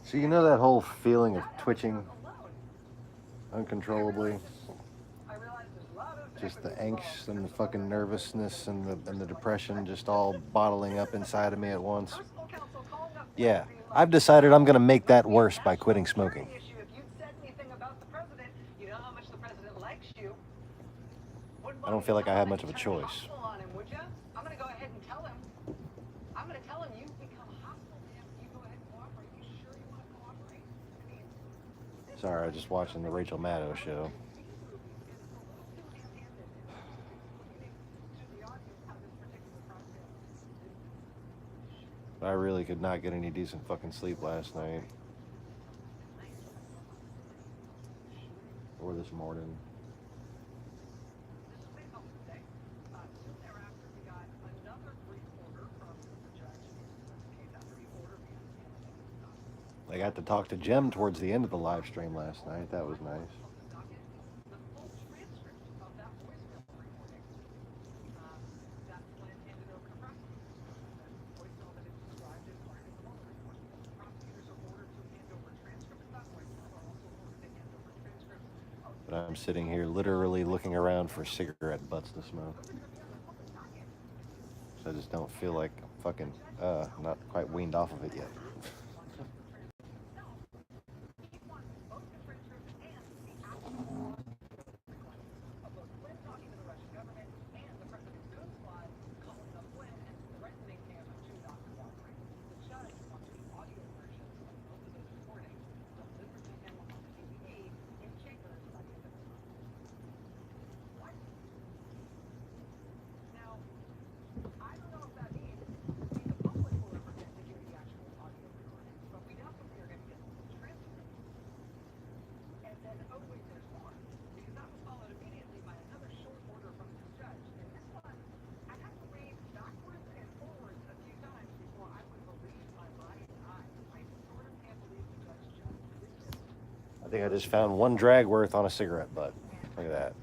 So you know that whole feeling of twitching uncontrollably? Just the angst and the fucking nervousness and the depression just all bottling up inside of me at once. Yeah, I've decided I'm going to make that worse by quitting smoking. I don't feel like I have much of a choice. Sorry, I was just watching the Rachel Maddow show. I really could not get any decent fucking sleep last night. Or this morning. I got to talk to Jem towards the end of the live stream last night. That was nice. But I'm sitting here literally looking around for cigarette butts to smoke. So I just don't feel like I'm fucking not quite weaned off of it yet. I think I just found one drag worth on a cigarette butt. Look at that.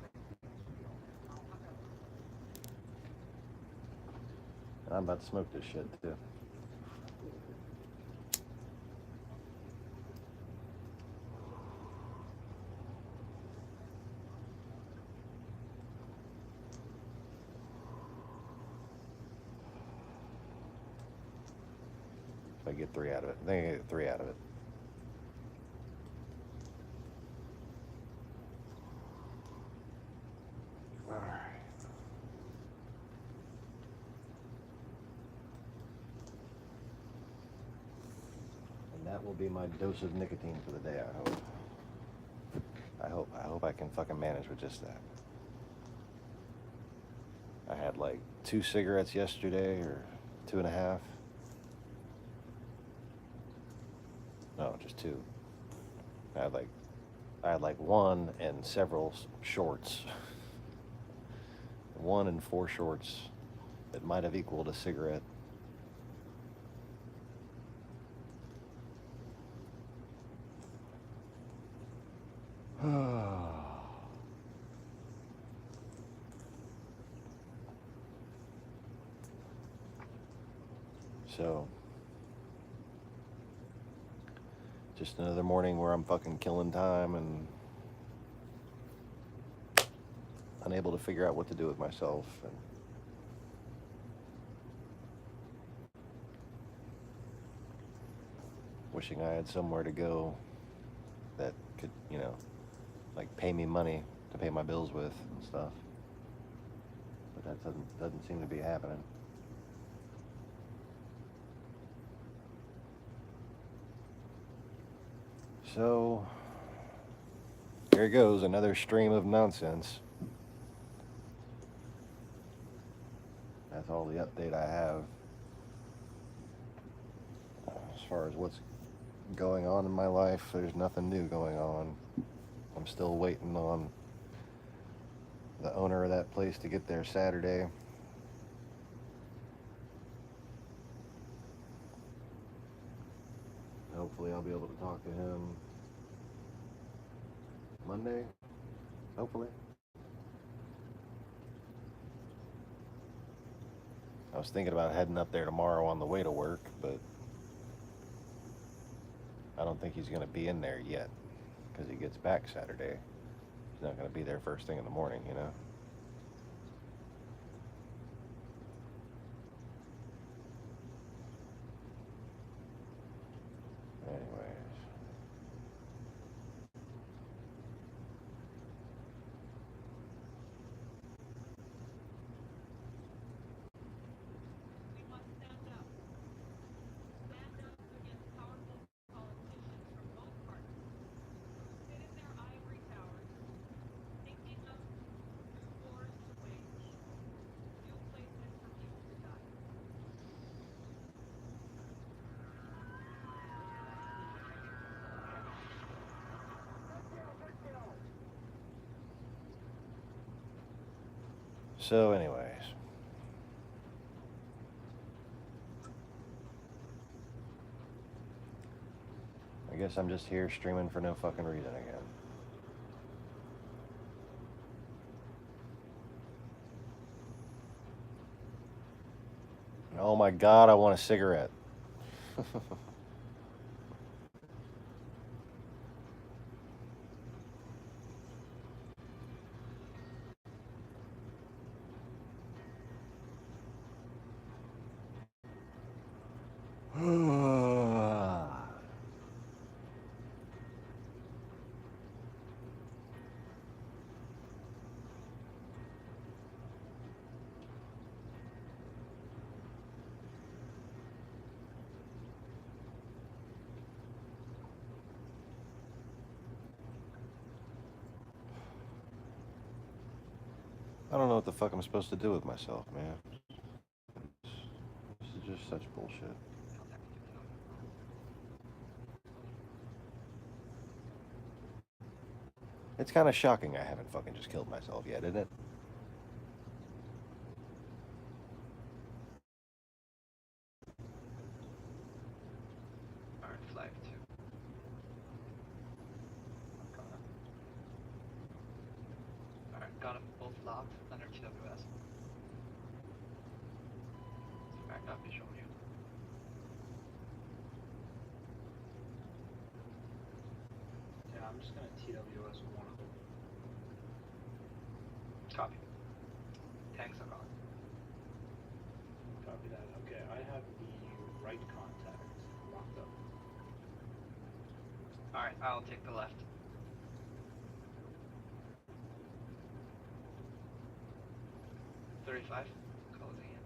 I'm about to smoke this shit too. If I get 3 out of it. I think I get 3 out of it. Alright. And that will be my dose of nicotine for the day, I hope. I hope I can fucking manage with just that. I had like 2 cigarettes yesterday, or 2.5. No, just 2. I had like 1 and several shorts. 1 and 4 shorts that might have equaled a cigarette. So, just another morning where I'm fucking killing time and unable to figure out what to do with myself. And wishing I had somewhere to go that could, like pay me money to pay my bills with and stuff. But that doesn't seem to be happening. So, here goes another stream of nonsense. That's all the update I have as far as what's going on in my life. There's nothing new going on. I'm still waiting on the owner of that place to get there Saturday. Hopefully I'll be able to talk to him Monday, hopefully. I was thinking about heading up there tomorrow on the way to work, but I don't think he's going to be in there yet because he gets back Saturday. He's not going to be there first thing in the morning, you know? Anyways. So, anyways. I guess I'm just here streaming for no fucking reason again. Oh my god, I want a cigarette. I don't know what the fuck I'm supposed to do with myself, man. This is just such bullshit. It's kind of shocking I haven't fucking just killed myself yet, isn't it? Alright, flag 2. Alright, got them both locked under TWS. Alright, I'll be showing you. Yeah, I'm just gonna TWS one of them. Copy. Tanks are gone. Copy that. Okay, I have the right contact locked up. Alright, I'll take the left. .35, closing in.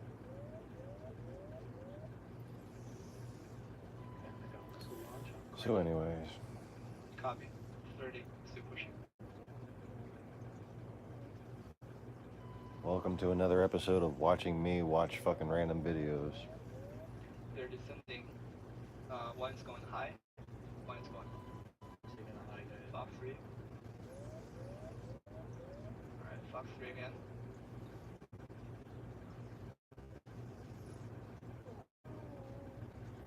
Okay, I got missile launch. So, anyways. Copy. 30, still pushing. Welcome to another episode of watching me watch fucking random videos. They're descending. One's going high, one's going Taking a high guy. Fox 3. Alright, Fox 3 again.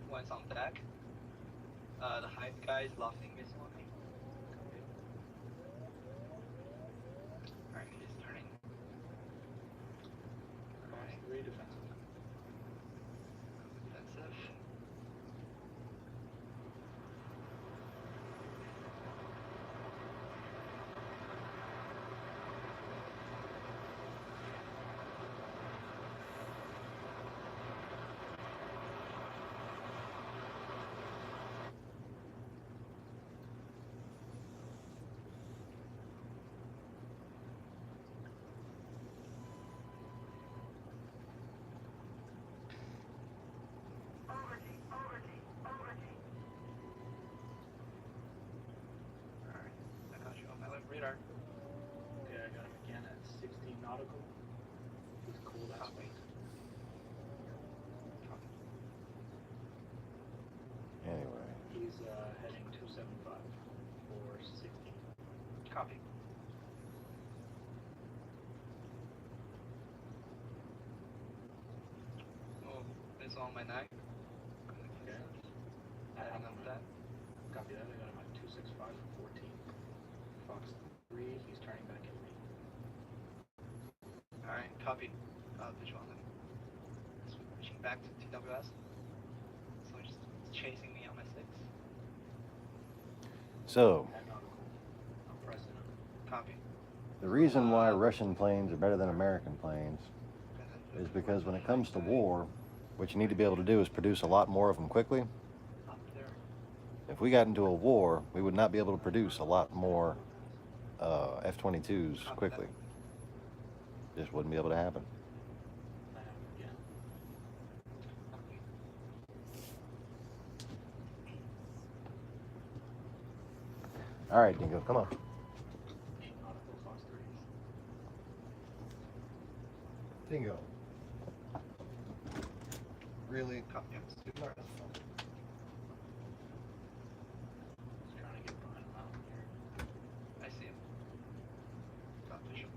One's on deck. The high guy is lofting missile on me. Alright, he's turning. Alright, Fox 3 defensive. defensive. Alright, I got you on my left radar. Okay, I got him again at 16 nautical. He's cool, that's Copy. weight. Copy. Anyway. He's heading 275 for 60. Copy. Oh, it's on my neck. Okay. Heading up that. Copy that. I got him at 265 for 14. Fox 3, he's turning back at me. Alright, copy. Visual on him. Switching back to TWS. So he's just chasing me on my 6. So, That nautical. I'm pressing him. Copy. the reason why Russian planes are better than American planes is because when it comes to war, what you need to be able to do is produce a lot more of them quickly. Up there. If we got into a war, we would not be able to produce a lot more F-22s quickly. Just wouldn't be able to happen. Yeah. All right, Dingo, come on. Nautical Fox 3. Dingo. Really? Copy. Yeah. He's trying to get behind the mountain here. I see him. Got visual.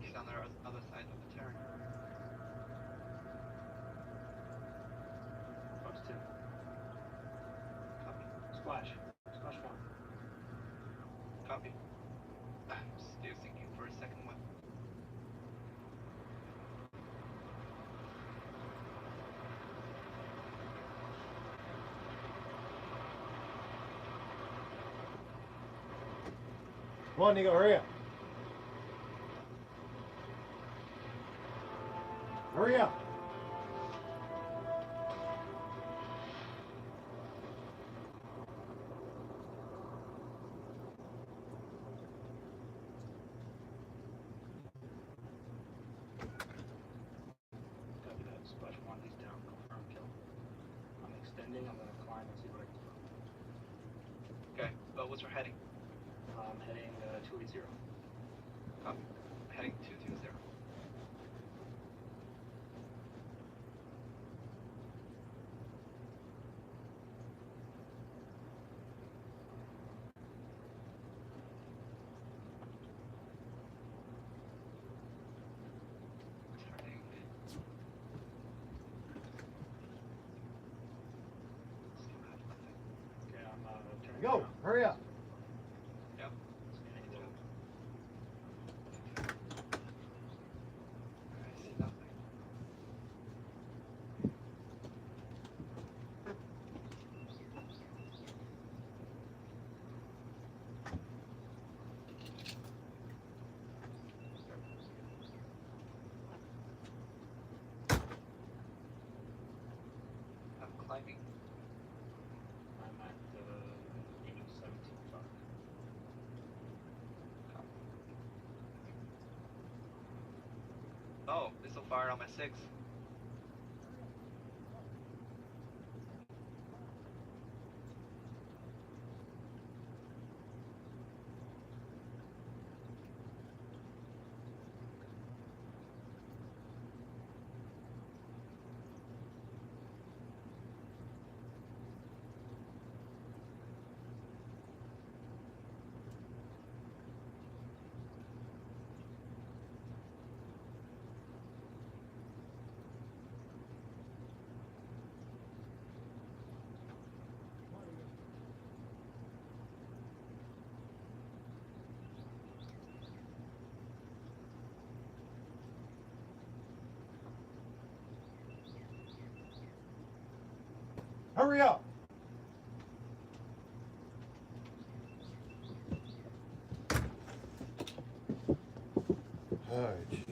He's on the other side of the turn. Fox 2. Copy. Splash. Splash 1. Copy. I'm still thinking for a second one. Come on, Dingo, hurry up. Hurry up. Copy that. Splash 1. He's down. Confirm kill. I'm extending. I'm going to climb and see what I can do. Okay. What's our heading? I'm heading 280. Copy. Heading 220. Turning. Still have nothing. Okay, I'm turning Go, around. hurry up. Yep. Scanning low. I see nothing. I'm climbing. I'm at 17.5. Oh, missile fire on my 6. Hurry up. Oh, jeez.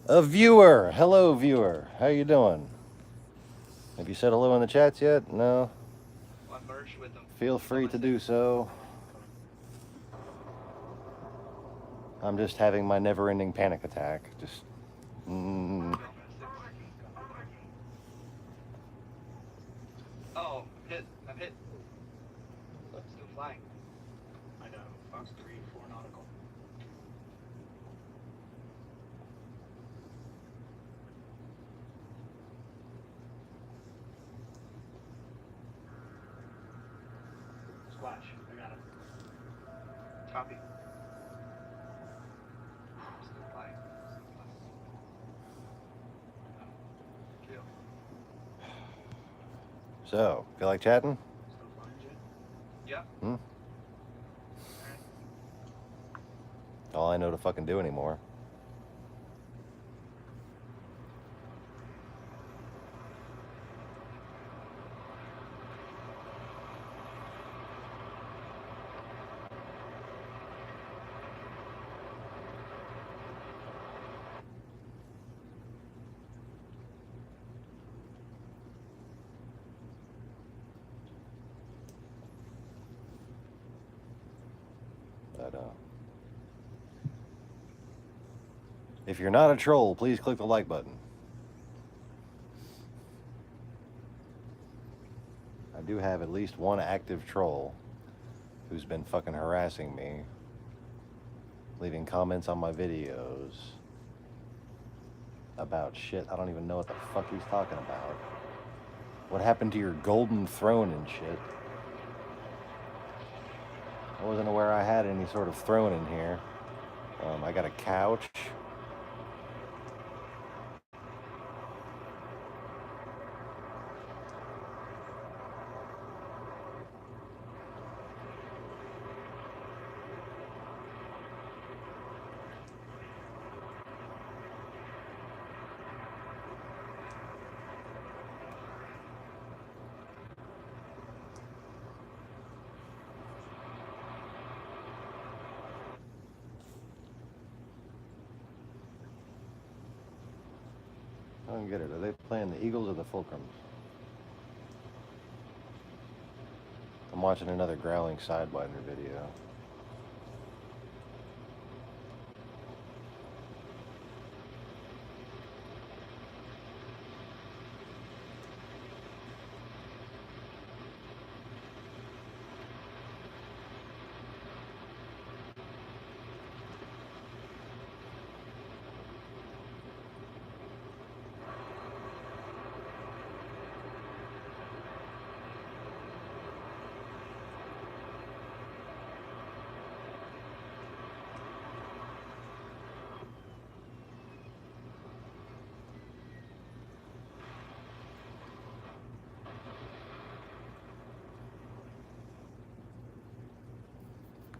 A viewer. Hello, viewer. How you doing? Have you said hello in the chats yet? No? I merged with them. Feel free to do so. I'm just having my never-ending panic attack. Just... Oh, hit. I'm hit. Still flying. I got Fox 3, 4 nautical. Splash. I got him. Copy. Still flying. Kill. So, feel like chatting? Still flying, Jet? Yeah. Hmm? All I know to fucking do anymore. If you're not a troll, please click the like button. I do have at least one active troll who's been fucking harassing me, leaving comments on my videos about shit I don't even know what the fuck he's talking about. What happened to your golden throne and shit? I wasn't aware I had any sort of throne in here. I got a couch. I don't get it. Are they playing the Eagles or the Fulcrums? I'm watching another Growling Sidewinder video.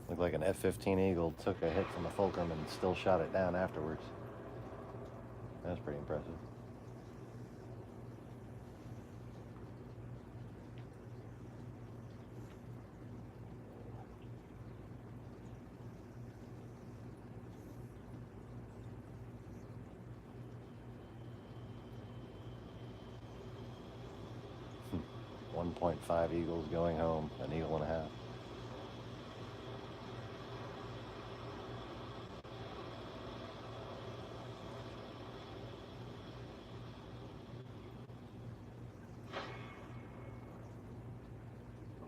Looked like an F-15 Eagle took a hit from a Fulcrum and still shot it down afterwards. That's pretty impressive. Hmm. 1.5 Eagles going home, an eagle and a half.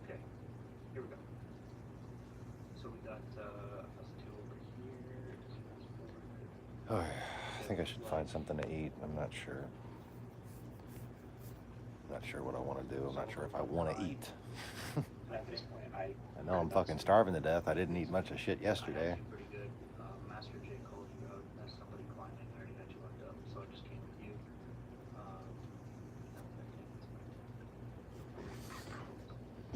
Okay, here we go. So we got us two over here. Just fast forward. I think I should find something to eat. I'm not sure. I'm not sure what I want to do. I'm not sure if I want to eat. At this point, I I know I'm fucking starving to death. I didn't eat much of shit yesterday. I had you pretty good. Master J called you out. There's somebody climbing. I already had you locked up, so I just came with you.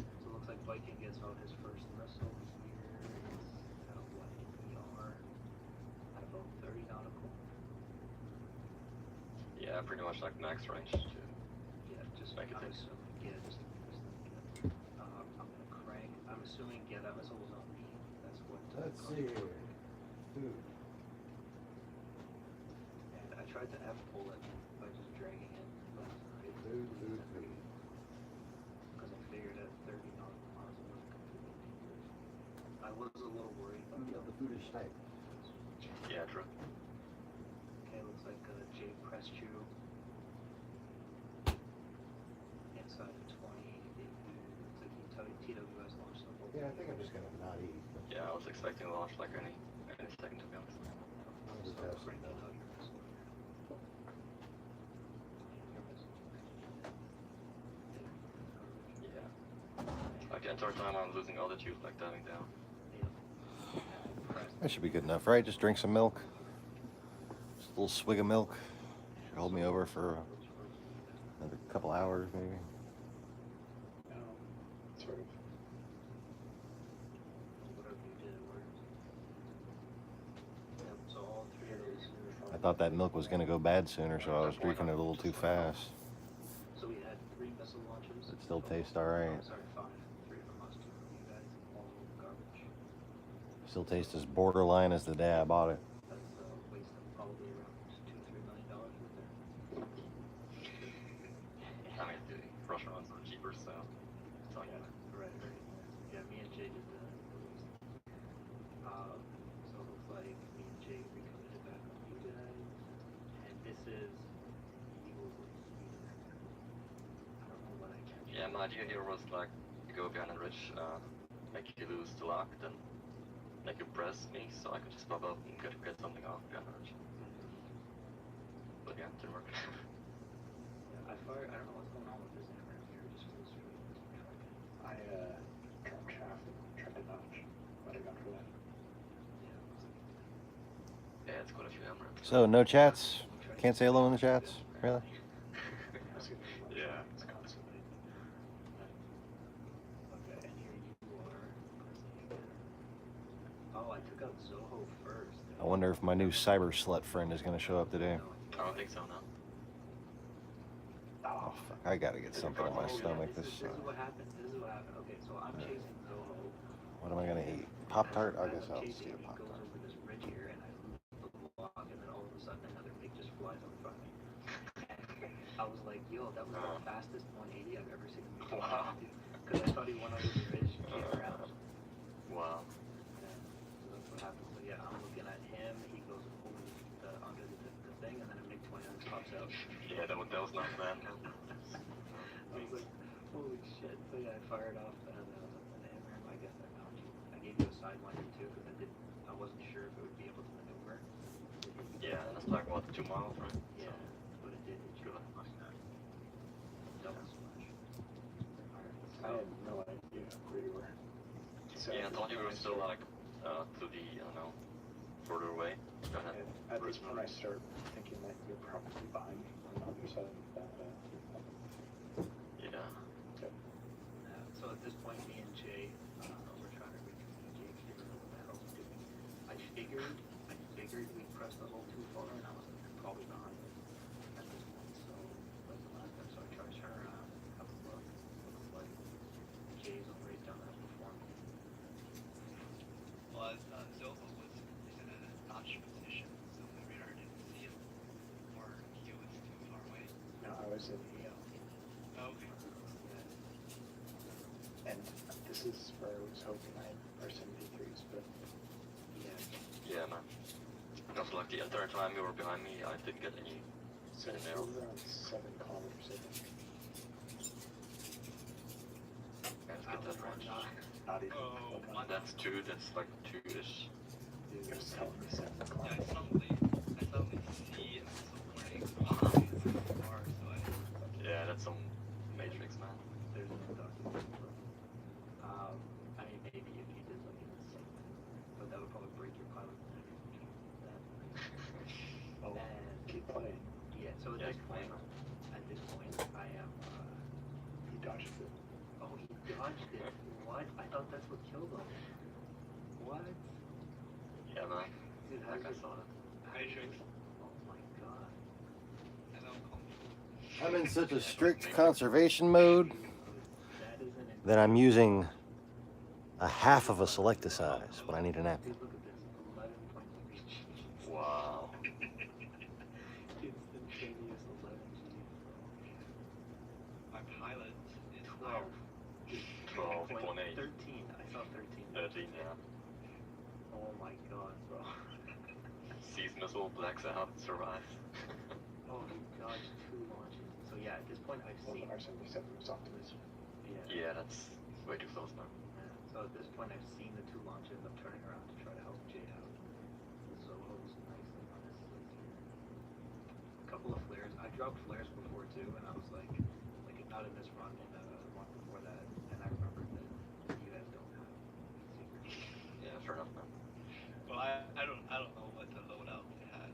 So it looks like Viking gets out his first missile here. It's kind of like ER at about 30 nautical. Yeah, pretty much like max range. Yeah, just Make it I'm think. assuming, yeah, just I'm gonna crank. I'm assuming, yeah, that missile was on me. That's what. Let's caused see the here. crack. Food. And I tried to F-pull it by just dragging it, but Food. because I figured at 30 nautical miles it wasn't completely dangerous. I was a little worried about The food is sniped. Yeah, true. Okay, looks like Jay pressed you inside of 20. Looks like TWS launched the whole Yeah, I think I'm just gonna not eat. Yeah, I was expecting a launch like any second to be honest. I'll just have some Cranking milk. out your missile here. Your missile. Yeah. Like the entire time I'm losing altitude, like diving down. That should be good enough, right? Just drink some milk. Just a little swig of milk. Should hold me over for another couple hours, maybe. Sort of. Whatever you did, it worked. Yep, so all three of those. I thought that milk was gonna go bad sooner, so I was drinking it a little too fast. So we had 3 missile launches. It still tastes alright. Oh, sorry, 5. 3 from us, 2 from you guys. All garbage. Still tastes as borderline as the day I bought it. That's a waste of probably around $2 or $3 million right there. I mean, the rush runs are cheaper, so it's all good. Right. Yeah, me and Jay did the least. So it looks like me and Jay recommitted back on you guys. is evil speeder. I don't know what I can. Yeah, my idea here was like to go behind the ridge, make you lose the lock, then make you press me so I could just pop up and get something off behind the ridge. But yeah, didn't work. Yeah, I don't know what's going on with this around here. It just feels really I dropped shaft and tried to notch, but I got for that. Yeah, it's quite a few emeralds. So no chats. Can't say hello in the chats. Really? Yeah. It's constantly. Okay, and here you are. Oh, I took out Zoho first. I wonder if my new cyber slut friend is gonna show up today. I don't think so, no. Oh fuck! I gotta get something on my stomach. This This. is what happened. This is what happened. Okay, so I'm chasing Zoho. What am I gonna eat? Pop Tart? I guess I'm I'll chasing, see a he Pop goes Tart. over this ridge here, and I lose the block, and then all of a sudden another pig just flies out in front of me. I was like, yo, that was the fastest 180 I've ever seen. Wow. Because I thought he went over the ridge and came around. Wow. Yeah, so that's what happened. So yeah, I'm looking at him. He goes over under the thing, and then a MiG-29 pops out. Yeah, that was not bad. I was like, holy shit. So yeah, I fired off an hammer. I guess I found you. I gave you a sidewinder too, because I wasn't sure if it would be able to maneuver. Yeah, and that's like what, 2 miles, right? Yeah, but it did hit you. Double smash. I had no idea where you were. So Yeah, I thought you were still like to the, I don't know, further away. At this point, I start thinking that you're probably behind on the other side of that. Yeah. So at this point, me and Jay, we're trying to recommunicate, figure out what the hell's doing. I figured we pressed the hole too far, and I was probably behind it at this point. So like the last time, so I tried to turn around, have a look. Looks like Jay's already done that before me. Well, Zoho was in a notch position, so the radar didn't see him, or he was too far away. No, I was in the, Okay. and this is where I was hoping I had R73s, but Yeah, man. Because like the entire time you were behind me, I didn't get any. so Yeah, it's no. around 7 kilometers, I think. Let's get that range. Not even. Oh, Look my on That's 2, that's like 2-ish. it was telling me 7 Yeah, I kilometers. suddenly see a missile warning behind so far, so Yeah, that's some Matrix, man. There's no document. I mean, maybe if you did like it, but that would probably break your pilot. Oh, And keep playing. yeah, so Yeah, at this point, I am. He dodged it. Oh, he dodged it. What? I thought that's what killed him. What? Yeah, man. Dude, how Like I did saw it. Matrix. Oh my god. and I'm confused. I'm in such a strict conservation mode That is an. that I'm using a half of a Selecticize when I need an app. Dude, look at this. 11.3 G. Wow. Instantaneous 11 G. My pilot is 12. 12.8. 13. I saw 13. 13, yeah. Oh my god, bro. Sees missile, blacks out, survives. Oh my gosh, 2 launches. So yeah, at this point I've Well, seen. the R77 was Optimus. Yeah, that's way too close now. So at this point I've seen the 2 launches. I'm turning around to try to help Jay out. Zoho's nicely on his slate here. A couple of flares. I dropped flares before too, and I was like not in this run, in the one before that, and I remembered that you guys don't have secrets. Yeah, fair enough, man. Well, I don't know what the loadout they had.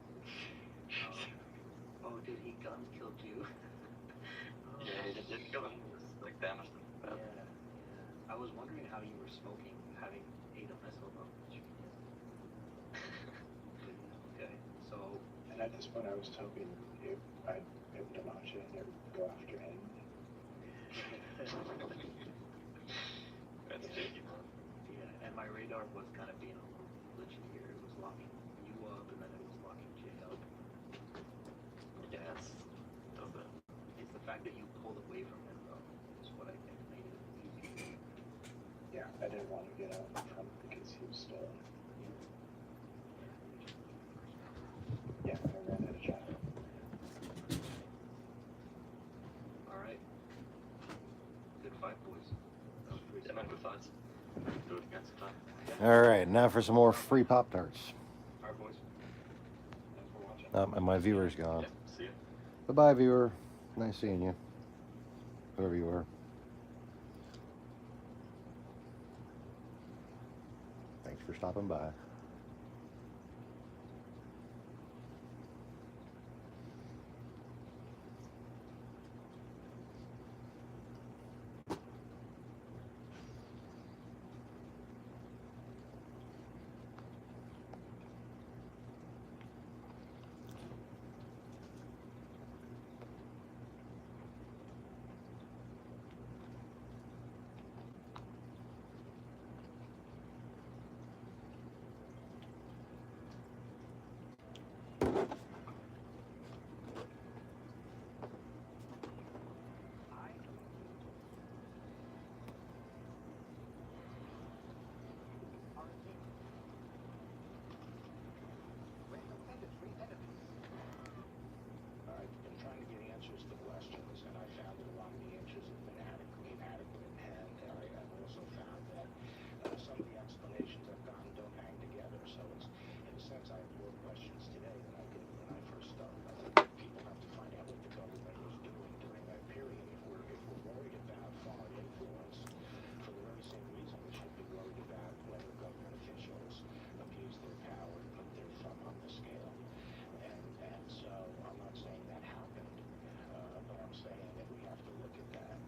Oh, dude, he gun killed you. Oh, Yeah, he didn't kill him. Just like damaged him. Yeah, Bad. yeah. I was wondering how you were smoking, having ate a missile bomb. Okay, so And at this point, I was hoping if I'd be able to notch it and it would go after him. That's shaky, man. yeah, and my radar was kind of being a little glitchy here. It was locking you up, and then it was locking Jay up. Yeah, it's does that. It's the fact that you pulled away from him, though, is what I think made it easy. Yeah, I didn't want to get out in front because he was still. Yeah, I ran out of shot. 5 boys. No, 3. Yeah, man, with fights. Do it against the time. All right, now for some more free Pop Tarts. Our boys. Thanks for watching. And my viewer's gone. Yeah, see ya. Bye bye, viewer. Nice seeing you. Whoever you are. Thanks for stopping by. I've been trying to get answers to questions, and I found that a lot of the answers have been inadequate, and I've also found that some of the explanations I've gotten don't hang together. So it's, in a sense, I have more questions today than I did when I first started. I think people have to find out what the government was doing during that period. If we're worried about foreign influence, for the very same reason we should be worried about whether government officials abuse their power and put their thumb on the scale. And so I'm not saying that happened, but I'm saying that we have to look at that.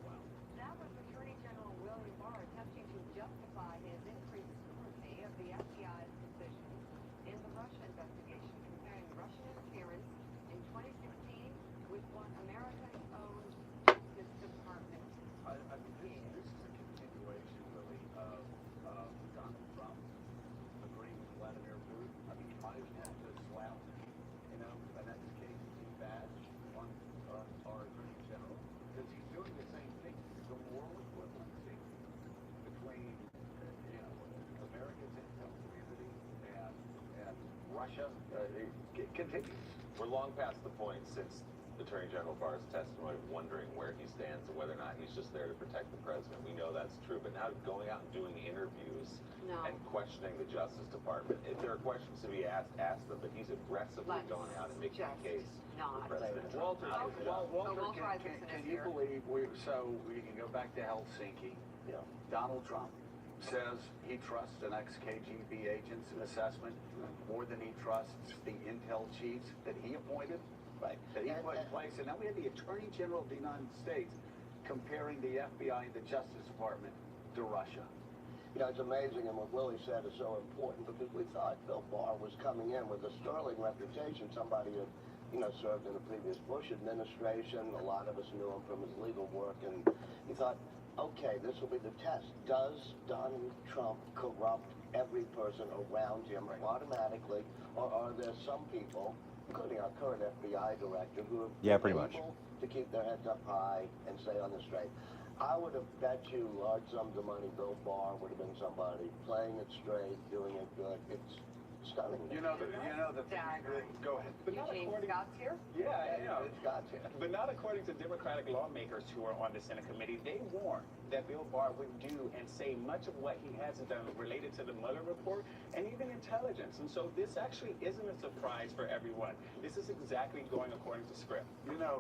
Wow. That was Attorney General William Barr attempting to justify his increased scrutiny of the FBI's decision in the Russia investigation, comparing Russian interference in 2016 with what America's own Justice Department I mean, this is a continuation, really, of Donald Trump agreeing with Vladimir Putin. I mean, you might as well just slap, an ex-KGB badge on our Attorney General, because he's doing the same thing. It's a moral equivalency between, America's intel community and Russia. It continues. We're long past the point since Attorney General Barr's testimony of wondering where he stands and whether or not he's just there to protect the president. We know that's true, but now going out and doing interviews and questioning the Justice Department, if there are questions to be asked, ask them, but he's aggressively going out and making a case not. for President Trump. Walter, Not to Walter, Walter Isaacson can is you here. believe we can go back to Helsinki? Yeah. Donald Trump says he trusts an ex-KGB agent's assessment more than he trusts the intel chiefs that he appointed, Right. that he put in place. And now we have the Attorney General of the United States comparing the FBI and the Justice Department to Russia. It's amazing, and what Willie said is so important, because we thought Bill Barr was coming in with a sterling reputation, somebody who, served in the previous Bush administration. A lot of us knew him from his legal work, and he thought, okay, this will be the test. Does Donald Trump corrupt every person around him automatically, or are there some people, including our current FBI director, who have pretty been much. able to keep their heads up high and stay on the straight? I would have bet you large sums of money Bill Barr would have been somebody playing it straight, doing it good. It's stunning. Go ahead. But not Eugene according, Scott's here? It's got to. but not according to Democratic lawmakers who are on the Senate committee. They warned that Bill Barr would do and say much of what he hasn't done related to the Mueller report and even intelligence. And so this actually isn't a surprise for everyone. This is exactly going according to script.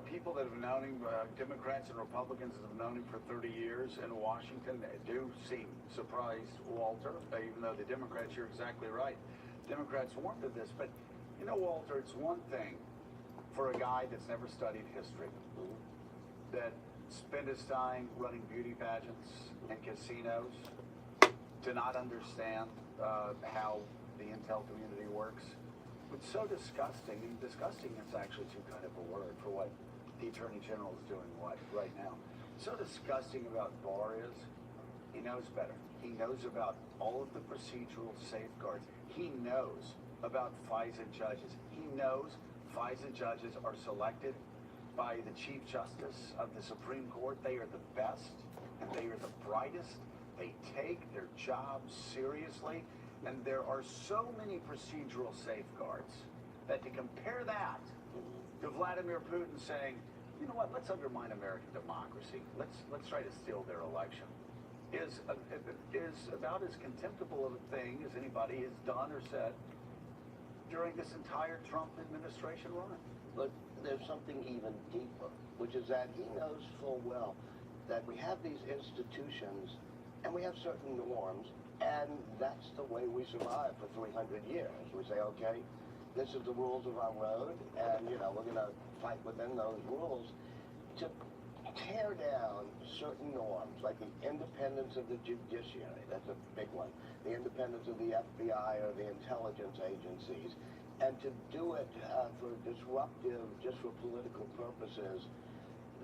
People that have known him, Democrats and Republicans that have known him for 30 years in Washington, they do seem surprised, Walter, even though the Democrats, you're exactly right. Democrats warned of this, but Walter, it's one thing for a guy that's never studied history, that spent his time running beauty pageants and casinos, to not understand how the intel community works. It's so disgusting, and disgusting is actually too kind of a word for what the Attorney General is doing right now. So disgusting about Barr is, he knows better. He knows about all of the procedural safeguards. He knows about FISA judges. He knows FISA judges are selected by the Chief Justice of the Supreme Court. They are the best, and they are the brightest. They take their jobs seriously, and there are so many procedural safeguards that to compare that to Vladimir Putin saying, you know what, let's undermine American democracy. Let's try to steal their election. Is about as contemptible of a thing as anybody has done or said during this entire Trump administration run. But there's something even deeper, which is that he knows full well that we have these institutions and we have certain norms, and that's the way we survived for 300 years. We say, okay, this is the rules of our road, and, you know, we're going to fight within those rules. To tear down certain norms, like the independence of the judiciary, that's a big one, the independence of the FBI or the intelligence agencies, and to do it for disruptive, just for political purposes,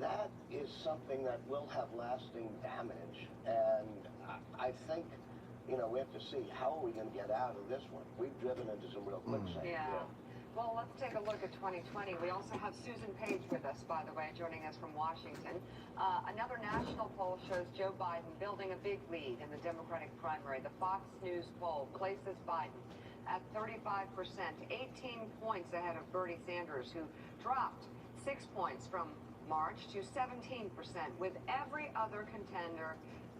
that is something that will have lasting damage. And I think, you know, we have to see how are we going to get out of this one. We've driven into some real quicksand. Yeah. Well, let's take a look at 2020. We also have Susan Page with us, by the way, joining us from Washington. Another national poll shows Joe Biden building a big lead in the Democratic primary. The Fox News poll places Biden at 35%, 18 points ahead of Bernie Sanders, who dropped 6 points from March to 17%, with every other contender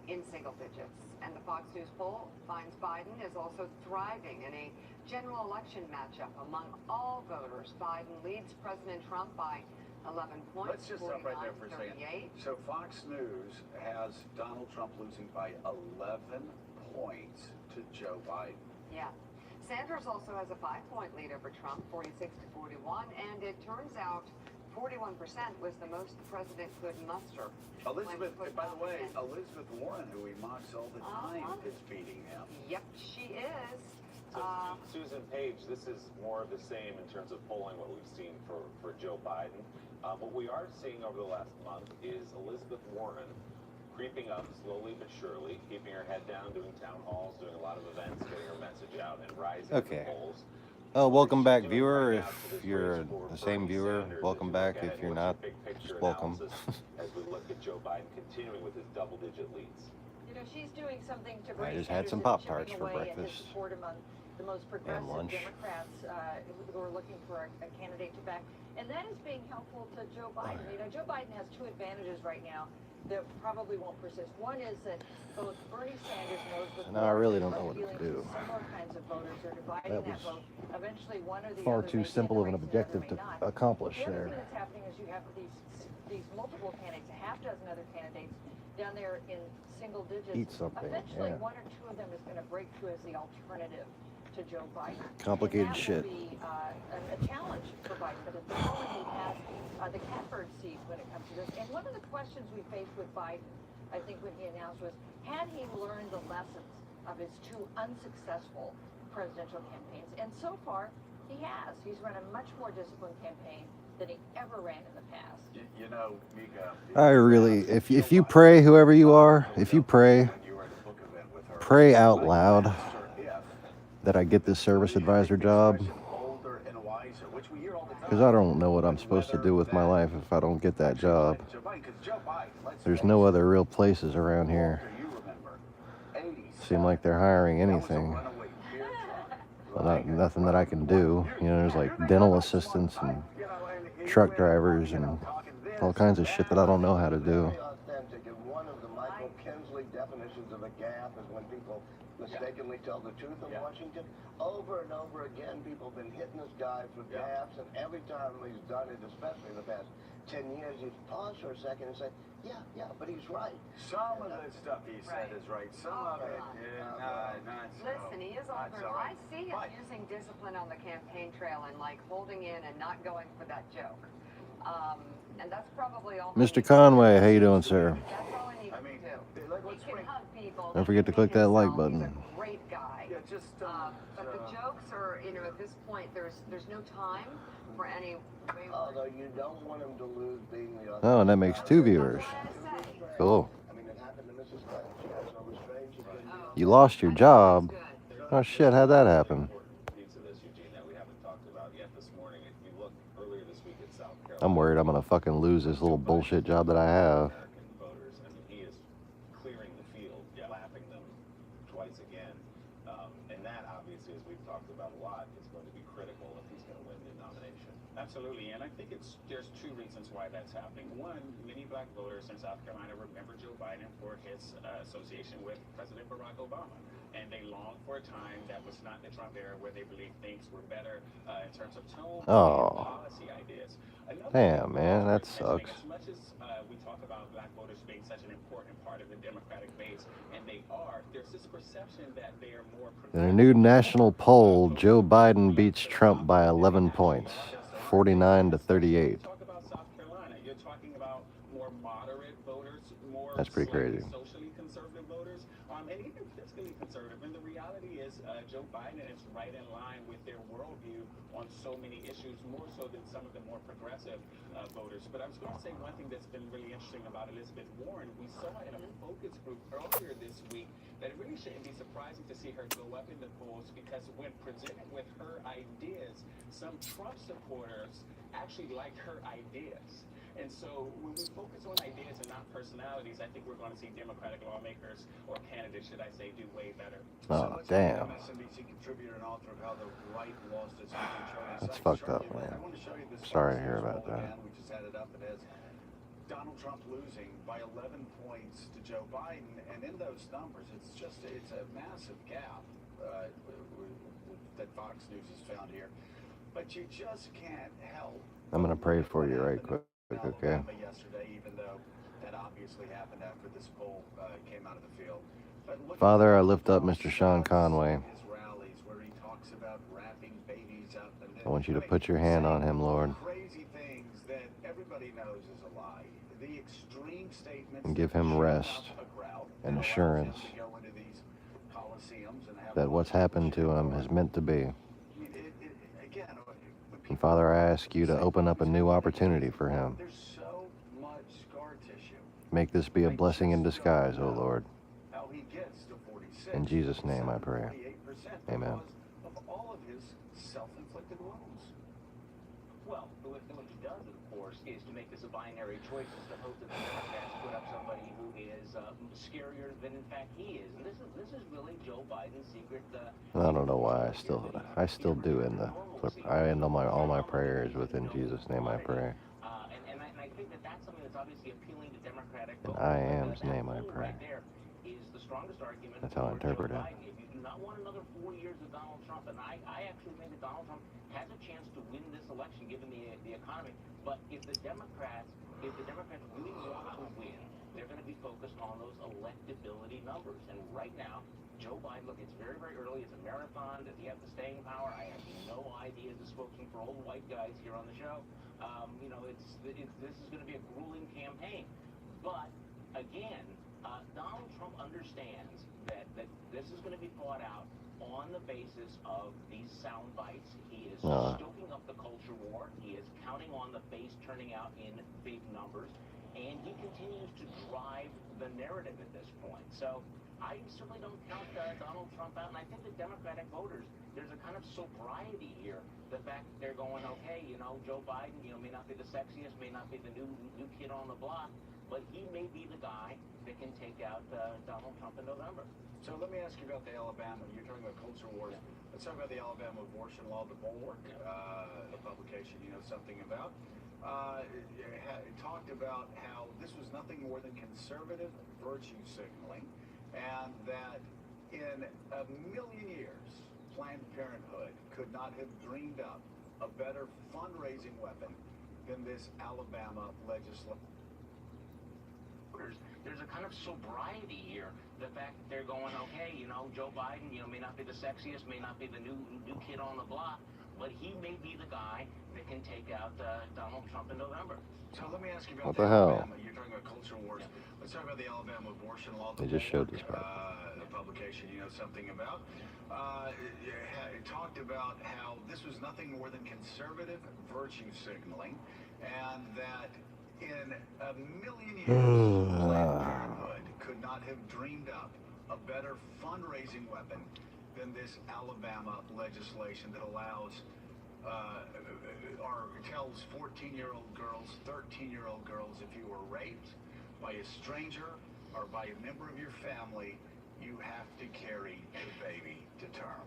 in single digits. And the Fox News poll finds Biden is also thriving in a general election matchup among all voters. Biden leads President Trump by 11 points. Let's just stop right there for a second. So Fox News has Donald Trump losing by 11 points to Joe Biden. Yeah. Sanders also has a 5-point lead over Trump, 46 to 41, and it turns out 41% was the most the president could muster. Elizabeth, by the way, Elizabeth Warren, who he mocks all the time, is beating him. Yep, she is. So, Susan Page, this is more of the same in terms of polling what we've seen for Joe Biden. What we are seeing over the last month is Elizabeth Warren creeping up slowly but surely, keeping her head down, doing town halls, doing a lot of events, getting her message out, and rising in the polls. Oh, welcome back, viewer. If you're the same viewer, welcome back. If you're not, just welcome. As we look at Joe Biden continuing with his double-digit leads. You know, she's doing something to I Bernie just had Sanders some and Pop-Tarts chipping for away at his breakfast support among the most progressive lunch. Democrats who are looking for a candidate to back. And that is being helpful to Joe Biden. You know, Joe Biden has two advantages right now that probably won't persist. One is that both Bernie Sanders knows what Now I really don't know what to do. similar kinds of voters are dividing That that was vote. Eventually, one or the far other too may be in simple the of an race, the objective other to may not. accomplish The other there. thing that's happening is you have these multiple candidates, a half dozen other candidates down there in single digits. Eat something, Eventually, yeah. one or two of them is going to break through as the alternative to Joe Biden. Complicated and that shit. will be a challenge for Biden, but at the moment he has the catbird seat when it comes to this. And one of the questions we faced with Biden, I think when he announced, was had he learned the lessons of his two unsuccessful presidential campaigns? And so far, he has. He's run a much more disciplined campaign than he ever ran in the past. You know, Mika, I really, if you pray, whoever you are, if you pray, pray out loud that I get this service advisor job, because I don't know what I'm supposed to do with my life if I don't get that job. There's no other real places around here. Seem like they're hiring anything. Well, nothing that I can do. You know, there's like dental assistants and truck drivers and all kinds of shit that I don't know how to do. Very authentic, and one of the Michael Kinsley definitions of a gaffe is when people mistakenly tell the truth in Washington. Over and over again, people have been hitting this guy for gaffes, and every time he's done it, especially in the past 10 years, you pause for a second and say, yeah, but he's right. Some of the stuff he said is right. Some of it, not so. Listen, he is Not over. so. I see him using discipline on the campaign trail and like holding in and not going for that joke. And that's probably all. Mr. Conway, how you doing, sir? That's all he needs to do. He can hug people. Don't forget to click that like button. He's a great guy. Yeah, just but the jokes are, you know, at this point, there's no time for any. Although you don't want him to lose being the other. Oh, and that makes 2 viewers. Cool. I mean, it happened to Mrs. Clinton. She has no restraint. She couldn't. You lost your job? Oh shit, how'd that happen? Piece of this, Eugene, that we haven't talked about yet this morning. If you look earlier this week at South Carolina, I'm worried I'm gonna fucking lose this little bullshit job that I have. American voters, I mean, he is clearing the field, lapping them twice again. And that, obviously, as we've talked about a lot, is going to be critical if he's going to win the nomination. Absolutely, and I think there's two reasons why that's happening. One, many black voters in South Carolina remember Joe Biden for his association with President Barack Obama, and they long for a time that was not the Trump era where they believed things were better in terms of tone and policy ideas. Damn, man, that sucks. As much as we talk about black voters being such an important part of the Democratic base, and they are, there's this perception that they are more. In a new national poll, Joe Biden beats Trump by 11 points, 49 to 38. Talk about South Carolina. You're talking about more moderate voters, more That's pretty crazy. Socially conservative voters, and even fiscally conservative. And the reality is, Joe Biden is right in line with their worldview on so many issues, more so than some of the more progressive voters. But I was going to say one thing that's been really interesting about Elizabeth Warren. We saw in a focus group earlier this week that it really shouldn't be surprising to see her go up in the polls, because when presented with her ideas, some Trump supporters actually like her ideas. And so when we focus on ideas and not personalities, I think we're going to see Democratic lawmakers, or candidates, should I say, do way better. Oh, damn. MSNBC contributor and author of How the Right Lost Its Control. That's fucked up, man. I want to show you this. Sorry to hear about that. We just had it up. It has Donald Trump losing by 11 points to Joe Biden, and in those numbers, it's a massive gap that Fox News has found here. But you just can't help. I'm going to pray for you right quick, okay? Yesterday, even though that obviously happened after this poll came out of the field. Father, I lift up Mr. Sean Conway. His rallies where he talks about wrapping babies up, and I want you to put your hand on him, Lord. Crazy things that everybody knows is a lie. The extreme statements. And give him rest and assurance that what's happened to him is meant to be. And Father, I ask you to open up a new opportunity for him. There's so much scar tissue. Make this be a blessing in disguise, O Lord. How he gets to 46. In Jesus' name I pray. 48% Amen. Of all of his self-inflicted wounds. Well, what he does, of course, is to make this a binary choice, is to hope that the Democrats put up somebody who is scarier than in fact he is. And this is really Joe Biden's secret. I don't know why I still do end the clip. I end all my prayers with "In Jesus' name I pray." And I think that that's something that's obviously appealing to Democratic In voters. I am's name I pray. Right there is the strongest argument. That's how I for Joe interpret it. Biden. If you do not want another 4 years of Donald Trump, and I actually think that Donald Trump has a chance to win this election given the economy. But if the Democrats really want to win, they're going to be focused on those electability numbers. And right now, Joe Biden, look, it's very, very early. It's a marathon. Does he have the staying power? I have no idea. As a spokesman for all the white guys here on the show, this is going to be a grueling campaign. But again, Donald Trump understands that this is going to be fought out on the basis of these sound bites. He is stoking up the culture war. He is counting on the base turning out in big numbers. And he continues to drive the narrative at this point. So I certainly don't count Donald Trump out. And I think the Democratic voters, there's a kind of sobriety here. The fact that they're going, okay, Joe Biden, may not be the sexiest, may not be the new kid on the block, but he may be the guy that can take out Donald Trump in November. So let me ask you about the Alabama. You're talking about culture wars. Let's talk about the Alabama abortion law, the Bulwark, a publication you know something about. It talked about how this was nothing more than conservative virtue signaling, and that in a million years, Planned Parenthood could not have dreamed up a better fundraising weapon than this Alabama legislation. There's a kind of sobriety here. The fact that they're going, okay, Joe Biden, may not be the sexiest, may not be the new kid on the block, but he may be the guy that can take out Donald Trump in November. So let me ask you about What the hell? Alabama. You're talking about culture wars. Let's talk about the Alabama abortion law. They just showed this part. The publication you know something about. It talked about how this was nothing more than conservative virtue signaling, and that in a million years, Planned Parenthood could not have dreamed up a better fundraising weapon than this Alabama legislation that allows or tells 14-year-old girls, 13-year-old girls, if you were raped by a stranger or by a member of your family, you have to carry the baby to term.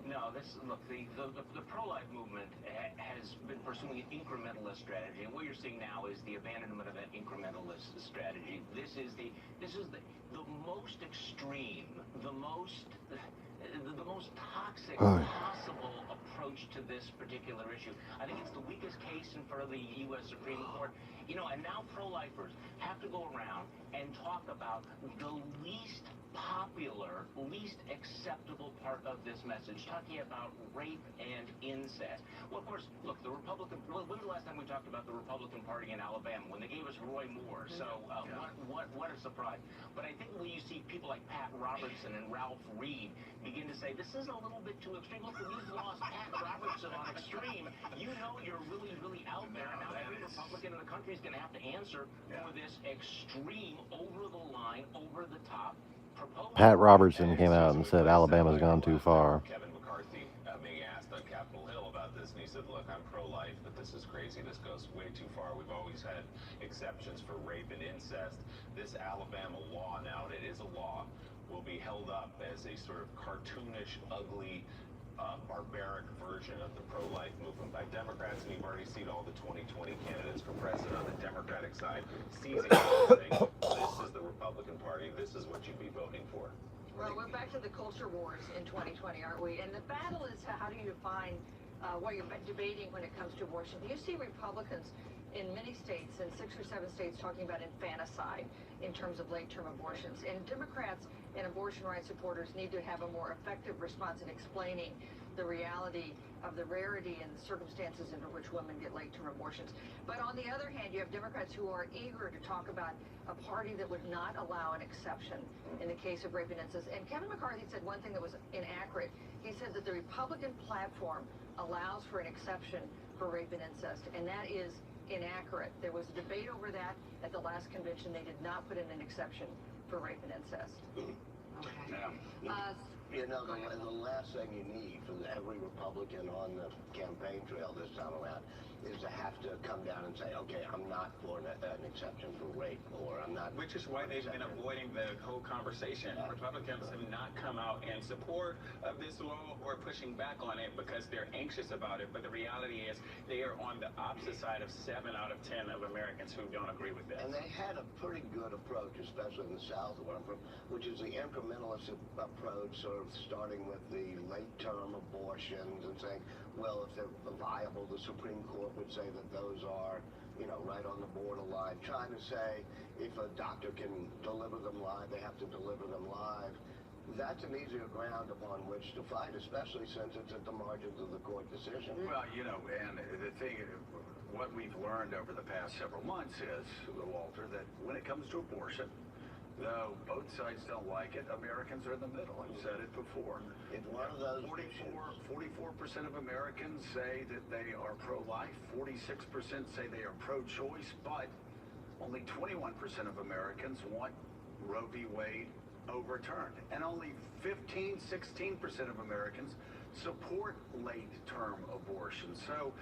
No, look, the pro-life movement has been pursuing an incrementalist strategy, and what you're seeing now is the abandonment of that incrementalist strategy. This is the most extreme, the most toxic possible approach to this particular issue. I think it's the weakest case in front of the U.S. Supreme Court. You know, and now pro-lifers have to go around and talk about the least popular, least acceptable part of this message, talking about rape and incest. Well, of course, look, when was the last time we talked about the Republican Party in Alabama? When they gave us Roy Moore. So, what a surprise. But I think when you see people like Pat Robertson and Ralph Reed begin to say, this is a little bit too extreme. Look, when you've lost Pat Robertson on extreme, you know you're really, really out there. Now every Republican in the country is going to have to answer for this extreme, over-the-line, over-the-top proposal. Pat Robertson came out and said Alabama's gone too far. Kevin McCarthy being asked on Capitol Hill about this, and he said, look, I'm pro-life, but this is crazy. This goes way too far. We've always had exceptions for rape and incest. This Alabama law, now, and it is a law, will be held up as a sort of cartoonish, ugly, barbaric version of the pro-life movement by Democrats, and you've already seen all the 2020 candidates for president on the Democratic side seizing it and saying, this is the Republican Party, this is what you'd be voting for. Well, we're back to the culture wars in 2020, aren't we? And the battle is how do you define what you're debating when it comes to abortion. You see Republicans in many states, in 6 or 7 states, talking about infanticide in terms of late-term abortions. And Democrats and abortion rights supporters need to have a more effective response in explaining the reality of the rarity and the circumstances under which women get late-term abortions. But on the other hand, you have Democrats who are eager to talk about a party that would not allow an exception in the case of rape and incest. And Kevin McCarthy said one thing that was inaccurate. He said that the Republican platform allows for an exception for rape and incest, and that is inaccurate. There was a debate over that at the last convention. They did not put in an exception for rape and incest. Okay. You know, the last thing you need from every Republican on the campaign trail this time around is to have to come down and say, okay, I'm not for an exception for rape, or I'm not. Which is why they've been avoiding the whole conversation. Republicans have not come out in support of this law or pushing back on it because they're anxious about it. But the reality is they are on the opposite side of 7 out of 10 of Americans who don't agree with this. And they had a pretty good approach, especially in the South where I'm from, which is the incrementalist approach, sort of starting with the late-term abortions and saying, well, if they're viable, the Supreme Court would say that those are, you know, right on the borderline. Trying to say if a doctor can deliver them live, they have to deliver them live. That's an easier ground upon which to fight, especially since it's at the margins of the court decision. Well, you know, and the thing, what we've learned over the past several months is, Walter, that when it comes to abortion, though both sides don't like it, Americans are in the middle. I've said it before. It's one of those 44% of Americans say that they are pro-life, 46% say they are pro-choice, but only 21% of Americans want Roe v. Wade overturned. And only 16% of Americans support late-term abortion. So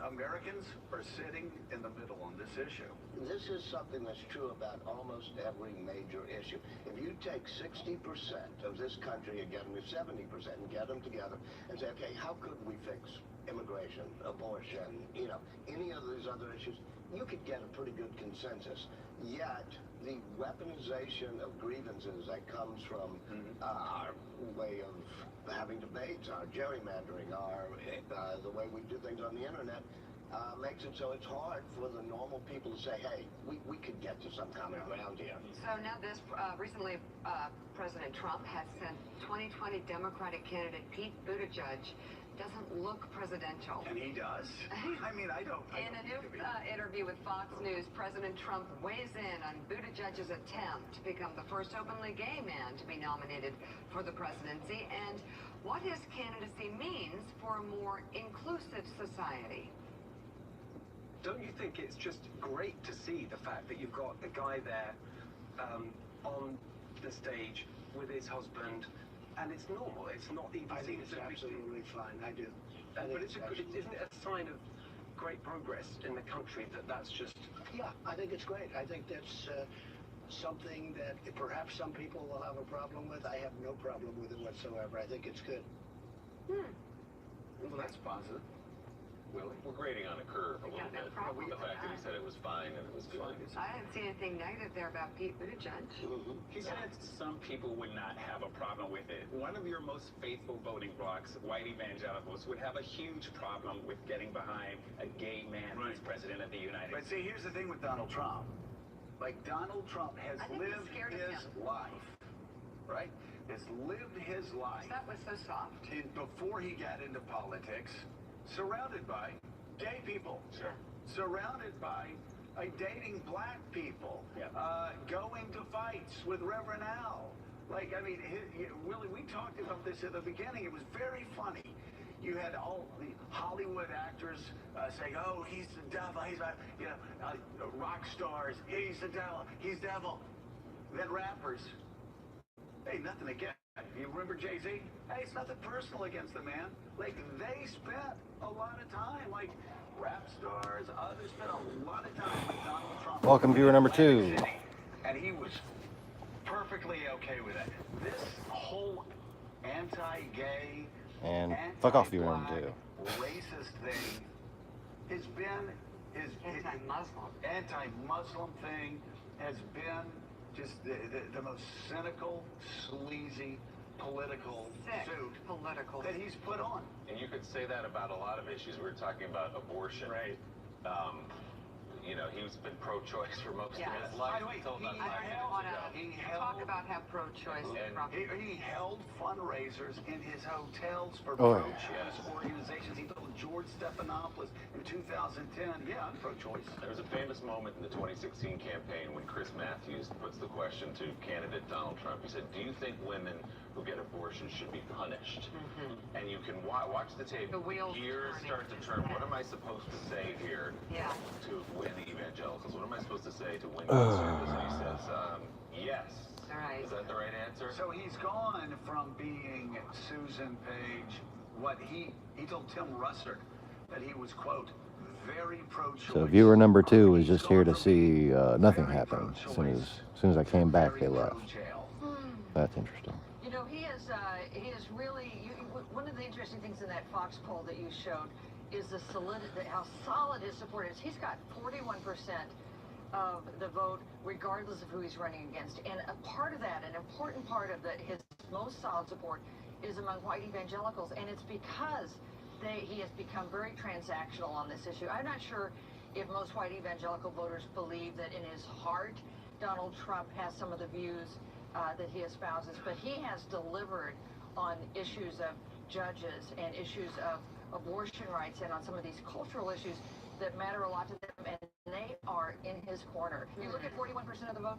Americans are sitting in the middle on this issue. This is something that's true about almost every major issue. If you take 60% of this country and get them to 70% and get them together and say, okay, how could we fix immigration, abortion, you know, any of these other issues, you could get a pretty good consensus. Yet, the weaponization of grievances that comes from our way of having debates, our gerrymandering, the way we do things on the internet, makes it so it's hard for the normal people to say, hey, we could get to some common ground here. So now recently President Trump has sent 2020 Democratic candidate Pete Buttigieg doesn't look presidential. And he does. I mean, I don't. In a new interview with Fox News, President Trump weighs in on Buttigieg's attempt to become the first openly gay man to be nominated for the presidency and what his candidacy means for a more inclusive society. Don't you think it's just great to see the fact that you've got a guy there on the stage with his husband, and it's normal. It's not even. I think it's absolutely fine. I do. But isn't it a sign of great progress in the country that that's just? Yeah, I think it's great. I think that's something that perhaps some people will have a problem with. I have no problem with it whatsoever. I think it's good. Well, that's positive. Willie? We're grading on a curve a little bit. The fact that he said it was fine and it was good. I didn't see anything negative there about Pete Buttigieg. He said some people would not have a problem with it. One of your most faithful voting blocs, white evangelicals, would have a huge problem with getting behind a gay man who's president of the United But States. see, here's the thing with Donald Trump. Like, Donald Trump has I think he's lived scared of his him. life, right? Has lived his life That was so soft. before he got into politics, surrounded by gay people. Sure. Surrounded by dating black people. Yeah. Going to fights with Reverend Al. Like, I mean, Willie, we talked about this at the beginning. It was very funny. You had all the Hollywood actors saying, "Oh, he's the devil." He's, rock stars. He's the devil. He's devil. Then rappers. Hey, nothing against. You remember Jay-Z? Hey, it's nothing personal against the man. Like, they spent a lot of time, like rap stars, others spent a lot of time with Donald Trump. Welcome, viewer number 2. And he was perfectly okay with it. This whole anti-gay, And fuck off, viewer number 2. racist thing has been anti-Muslim thing has been just the most cynical, sleazy political suit that he's put on. And you could say that about a lot of issues. We were talking about abortion. Right. You know, he's been pro-choice for most Yes. of his life. By the way, until about I 5 don't years want ago. to talk about how pro-choice Trump is. He held fundraisers in his hotels for Oh, yeah. pro-choice organizations. He told George Stephanopoulos in 2010, "Yeah, I'm pro-choice." There was a famous moment in the 2016 campaign when Chris Matthews puts the question to candidate Donald Trump. He said, "Do you think women who get abortions should be punished?" And you can watch the tape. The wheels gears turning. start to turn. What am I supposed to say here Yeah. to win the evangelicals? What am I supposed to say to win conservatives? And he says, yes. All right. Is that the right answer? So he's gone from being Susan Page, what he told Tim Russert that he was, quote, very pro-choice. So viewer number 2 was just here to see nothing happen. As soon as I came back, they left. That's interesting. You know, he is really, one of the interesting things in that Fox poll that you showed is the solidity, how solid his support is. He's got 41% of the vote, regardless of who he's running against. And a part of that, an important part of his most solid support is among white evangelicals. And it's because he has become very transactional on this issue. I'm not sure if most white evangelical voters believe that in his heart, Donald Trump has some of the views that he espouses, but he has delivered on issues of judges and issues of abortion rights and on some of these cultural issues that matter a lot to them, and they are in his corner. If you look at 41% of the vote,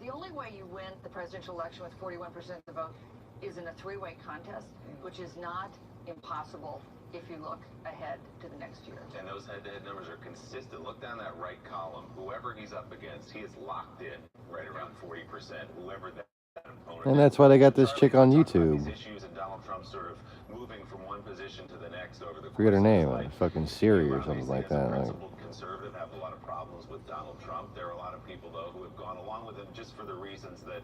the only way you win the presidential election with 41% of the vote is in a three-way contest, which is not impossible if you look ahead to the next year. And those head-to-head numbers are consistent. Look down that right column. Whoever he's up against, he is locked in right around 40%. Whoever that opponent And that's why they got this chick on YouTube. these issues and Donald Trump sort of moving from one position to the next over the Forget her course of his name, life. fucking Siri or Obviously, something like as a that. Like, principled conservative, have a lot of problems with Donald Trump. There are a lot of people, though, who have gone along with him just for the reasons that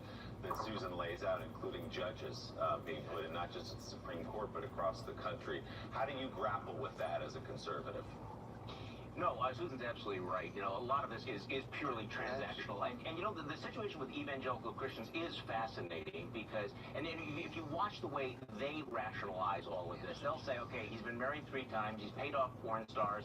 Susan lays out, including judges being put in, not just at the Supreme Court, but across the country. How do you grapple with that as a conservative? No, Susan's absolutely right. You know, a lot of this is purely transactional. And you know, the situation with evangelical Christians is fascinating because, and if you watch the way they rationalize all of this, they'll say, okay, he's been married 3 times, he's paid off porn stars,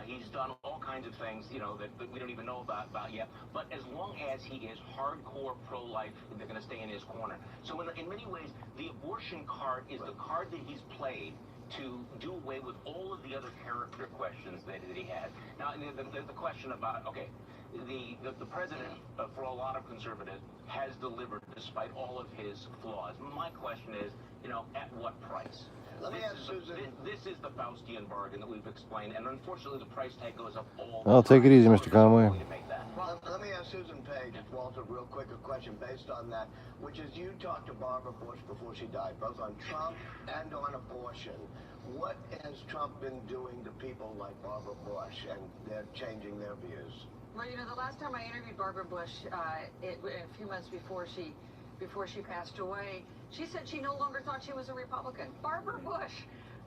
he's done all kinds of things, you know, that we don't even know about yet. But as long as he is hardcore pro-life, they're going to stay in his corner. So in many ways, the abortion card is the card that he's played to do away with all of the other character questions that he had. Now, the question about, okay, the president, for a lot of conservatives, has delivered despite all of his flaws. My question is, you know, at what price? Let me ask Susan. This is the Faustian bargain that we've explained, and unfortunately the price tag goes up all the well, take it time. easy, Mr. Conway. Well, let me ask Susan Page, Walter, real quick, a question based on that, which is you talked to Barbara Bush before she died, both on Trump and on abortion. What has Trump been doing to people like Barbara Bush, and they're changing their views? Well, you know, the last time I interviewed Barbara Bush, a few months before she passed away, she said she no longer thought she was a Republican. Barbara Bush,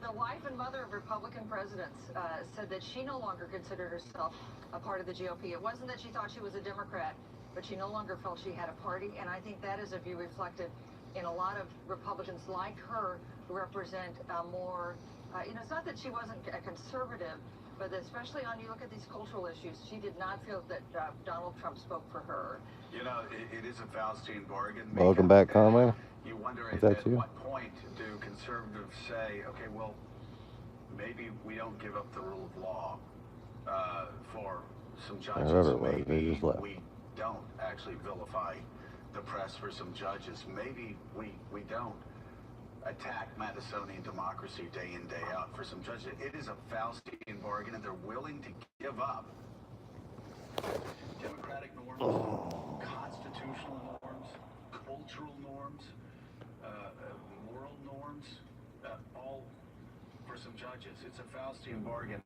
the wife and mother of Republican presidents, said that she no longer considered herself a part of the GOP. It wasn't that she thought she was a Democrat, but she no longer felt she had a party, and I think that is a view reflected in a lot of Republicans like her who represent more, you know, it's not that she wasn't a conservative, but especially on, you look at these cultural issues, she did not feel that Donald Trump spoke for her. You know, it is a Faustian bargain. Welcome back, Conway. You wonder Is at that you? what point do conservatives say, okay, well, maybe we don't give up the rule of law for some judges. Whoever it was, they Maybe just left. we don't actually vilify the press for some judges. Maybe we don't attack Madisonian democracy day in, day out for some judges. It is a Faustian bargain, and they're willing to give up democratic norms, constitutional norms, cultural norms, moral norms, all for some judges. It's a Faustian bargain,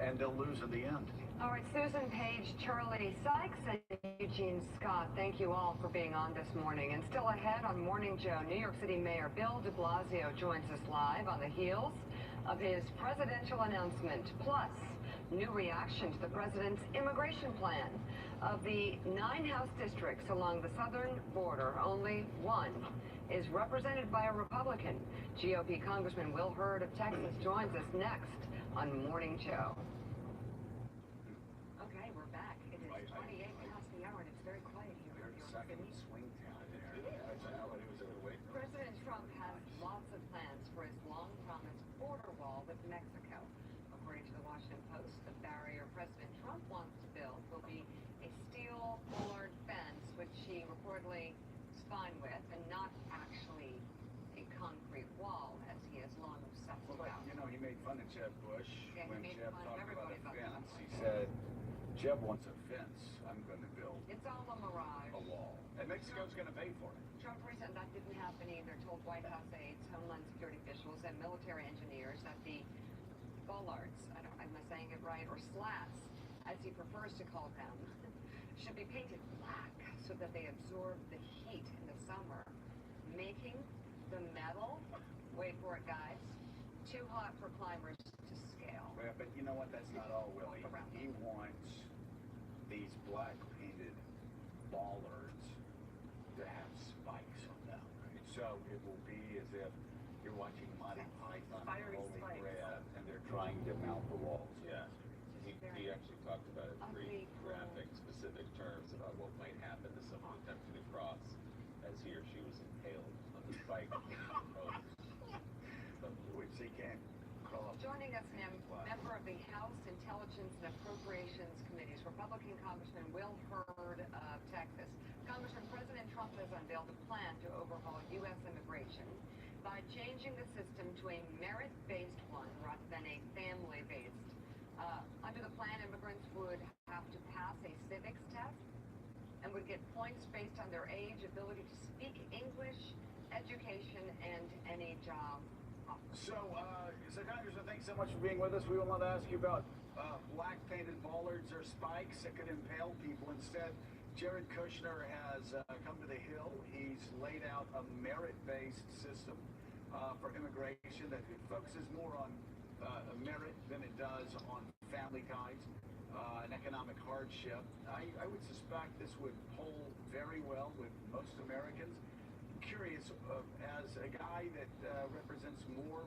and they'll lose in the end. All right, Susan Page, Charlie Sykes, and Eugene Scott, thank you all for being on this morning. And still ahead on Morning Joe, New York City Mayor Bill de Blasio joins us live on the heels of his presidential announcement, plus new reaction to the president's immigration plan. Of the 9 House districts along the southern border, only one is represented by a Republican. GOP Congressman Will Hurd of Texas joins us next on Morning Joe. Okay, we're back. It is 28 past the hour, and it's very quiet here in New York City. Swing town there. President Trump has lots of plans for his long-promised border wall with Mexico. According to the Washington Post, the barrier President Trump wants to build will be a steel bollard fence, which he reportedly is fine with, and not actually a concrete wall, as he has long obsessed about. You know, he made fun of Jeb Bush Yeah, he when made Jeb fun of talked about everybody a about fence. that. He said, Jeb wants a fence. I'm going to build It's all a mirage. a wall. And Mexico's going to pay for it. Trump recently, that didn't happen either, told White House aides, Homeland Security officials, and military engineers that the bollards, am I saying it right, or slats, as he prefers to call them, should be painted black so that they absorb the heat in the summer, making the metal, wait for it guys, too hot for climbers to scale. Yeah, but you know what? That's not all, Willie. He wants these black painted bollards to have spikes on them. So it will be as if you're watching Monty Python and Fiery Holy spikes. Grail, and they're trying to mount the walls. Yeah. He actually talked about it in pretty graphic, specific terms about what might happen to someone attempting to cross as he or she was impaled on the spike. Which they can't crawl up. Joining us now, member of the House Intelligence and Appropriations Committees, Republican Congressman Will Hurd of Texas. Congressman, President Trump has unveiled a plan to overhaul U.S. immigration by changing the system to a merit-based one rather than a family-based. Under the plan, immigrants would have to pass a civics test and would get points based on their age, ability to speak English, education, and any job. So, Congressman, thanks so much for being with us. We wanted to ask you about black painted bollards or spikes that could impale people. Instead, Jared Kushner has come to the Hill. He's laid out a merit-based system for immigration that focuses more on merit than it does on family ties and economic hardship. I would suspect this would poll very well with most Americans. Curious, as a guy that represents more